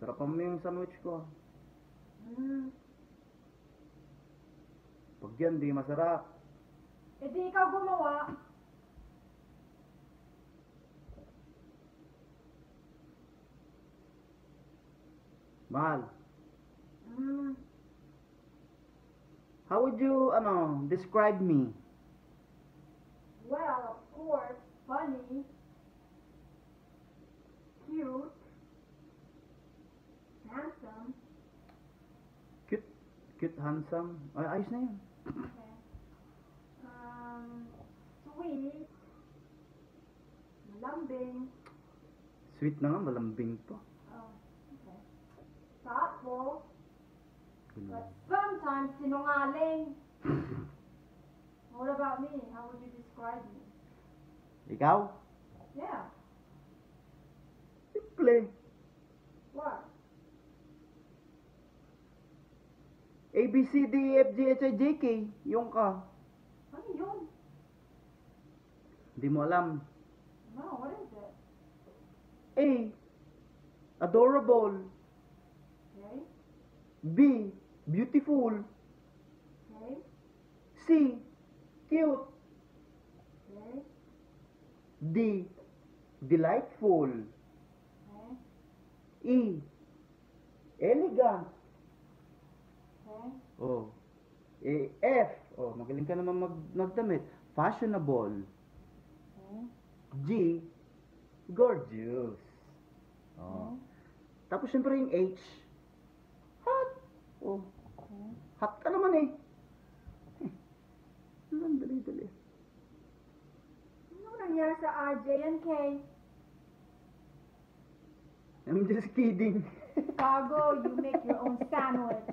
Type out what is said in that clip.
Sarapan mo yung sandwich ko. Pag yan, di masarap. Eh di ikaw gumawa. Mahal, how would you, describe me? Well, of course, funny, cute, handsome. Cute, handsome. Ay, ayos na yun. Okay. Sweet, malambing. Sweet na nga, malambing pa. Oh, okay. Thoughtful, Ganun. but sometimes sinungaling. What about me? How would you describe me? Ikaw? Yeah. Simple. What? A, B, C, D, E, F, G, H, I, J, K. Yung ka. Ano yun? Hindi mo alam. No, what is it? A, adorable. Okay. B, beautiful. Okay. C, cute. Okay. D, delightful. Okay. E, elegant. Okay. Oh. F, magaling ka naman magdamit. Fashionable. Okay. G, gorgeous. Oh. Tapos syempre yung H, hot. Oh, Okay. hot ka naman eh. Lang, dali. Ano nangyari sa RJ and K? I'm just kidding. Cargo, you make your own sandwich.